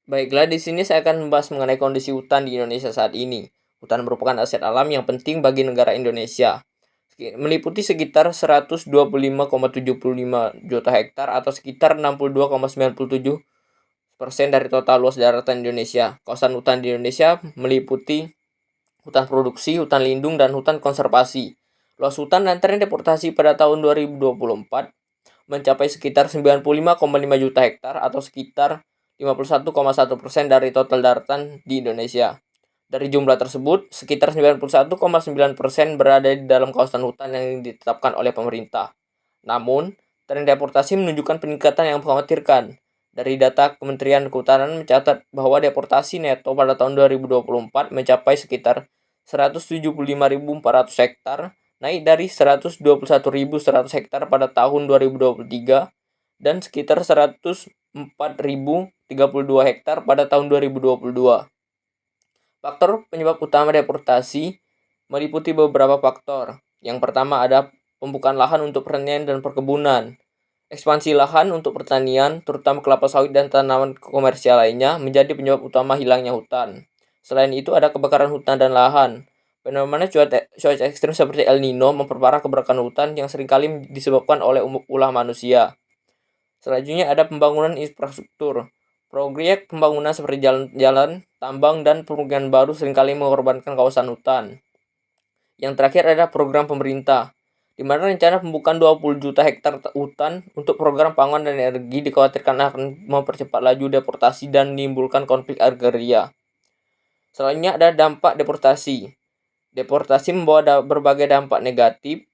Baiklah, di sini saya akan membahas mengenai kondisi hutan di Indonesia saat ini. Hutan merupakan aset alam yang penting bagi negara Indonesia, meliputi sekitar 125,75 juta hektar atau sekitar 62,97% dari total luas daratan Indonesia. Kawasan hutan di Indonesia meliputi hutan produksi, hutan lindung, dan hutan konservasi. Luas hutan dan tren deforestasi pada tahun 2024 mencapai sekitar 95,5 juta hektar atau sekitar 51,1% dari total daratan di Indonesia. Dari jumlah tersebut, sekitar 91,9% berada di dalam kawasan hutan yang ditetapkan oleh pemerintah. Namun, tren deforestasi menunjukkan peningkatan yang mengkhawatirkan. Dari data Kementerian Kehutanan mencatat bahwa deforestasi neto pada tahun 2024 mencapai sekitar 175.400 hektar, naik dari 121.100 hektar pada tahun 2023 dan sekitar 104.032 hektar pada tahun 2022. Faktor penyebab utama deforestasi meliputi beberapa faktor. Yang pertama ada pembukaan lahan untuk pertanian dan perkebunan. Ekspansi lahan untuk pertanian, terutama kelapa sawit dan tanaman komersial lainnya, menjadi penyebab utama hilangnya hutan. Selain itu ada kebakaran hutan dan lahan. Fenomena cuaca ekstrim seperti El Nino memperparah kebakaran hutan yang seringkali disebabkan oleh ulah manusia. Selanjutnya ada pembangunan infrastruktur. Proyek pembangunan seperti jalan-jalan, tambang, dan permukiman baru seringkali mengorbankan kawasan hutan. Yang terakhir ada program pemerintah, di mana rencana pembukaan 20 juta hektar hutan untuk program pangan dan energi dikhawatirkan akan mempercepat laju deforestasi dan menimbulkan konflik agraria. Selanjutnya ada dampak deforestasi. Deforestasi membawa berbagai dampak negatif,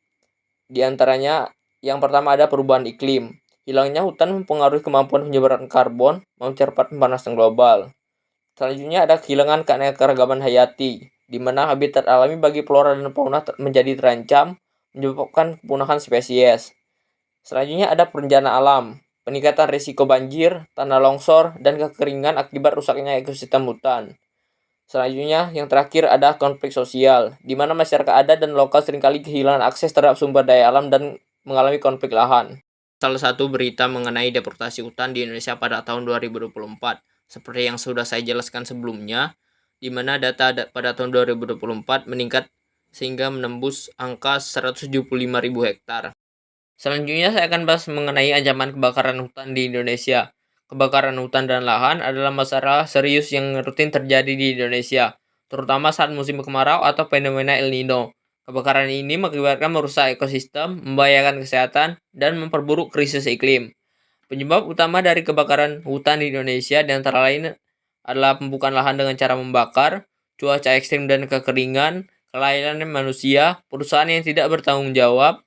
di antaranya yang pertama ada perubahan iklim. Hilangnya hutan mempengaruhi kemampuan penyebaran karbon, mempercepat pemanasan global. Selanjutnya ada kehilangan keanekaragaman hayati, di mana habitat alami bagi flora dan fauna menjadi terancam, menyebabkan kepunahan spesies. Selanjutnya ada bencana alam, peningkatan risiko banjir, tanah longsor, dan kekeringan akibat rusaknya ekosistem hutan. Selanjutnya, yang terakhir ada konflik sosial, di mana masyarakat adat dan lokal seringkali kehilangan akses terhadap sumber daya alam dan mengalami konflik lahan. Salah satu berita mengenai deforestasi hutan di Indonesia pada tahun 2024, seperti yang sudah saya jelaskan sebelumnya, di mana data pada tahun 2024 meningkat sehingga menembus angka 175.000 hektar. Selanjutnya saya akan bahas mengenai ancaman kebakaran hutan di Indonesia. Kebakaran hutan dan lahan adalah masalah serius yang rutin terjadi di Indonesia, terutama saat musim kemarau atau fenomena El Nino. Kebakaran ini mengakibatkan merusak ekosistem, membahayakan kesehatan, dan memperburuk krisis iklim. Penyebab utama dari kebakaran hutan di Indonesia di antara lain adalah pembukaan lahan dengan cara membakar, cuaca ekstrim dan kekeringan, kelalaian manusia, perusahaan yang tidak bertanggung jawab.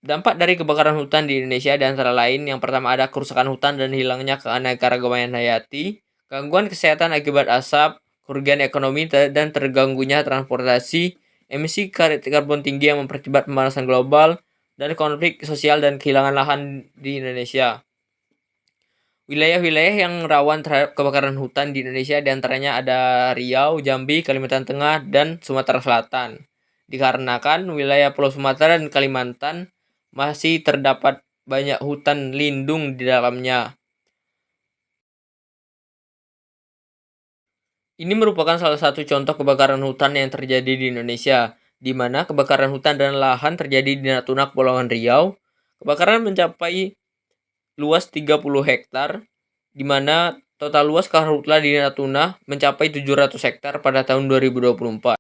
Dampak dari kebakaran hutan di Indonesia di antara lain yang pertama ada kerusakan hutan dan hilangnya keanekaragaman hayati, gangguan kesehatan akibat asap, kerugian ekonomi dan terganggunya transportasi, emisi karbon tinggi yang mempercepat pemanasan global, dan konflik sosial dan kehilangan lahan di Indonesia. Wilayah-wilayah yang rawan terhadap kebakaran hutan di Indonesia diantaranya ada Riau, Jambi, Kalimantan Tengah, dan Sumatera Selatan. Dikarenakan wilayah Pulau Sumatera dan Kalimantan masih terdapat banyak hutan lindung di dalamnya. Ini merupakan salah satu contoh kebakaran hutan yang terjadi di Indonesia, di mana kebakaran hutan dan lahan terjadi di Natuna, Kepulauan Riau. Kebakaran mencapai luas 30 hektar, di mana total luas karhutla di Natuna mencapai 700 hektar pada tahun 2024.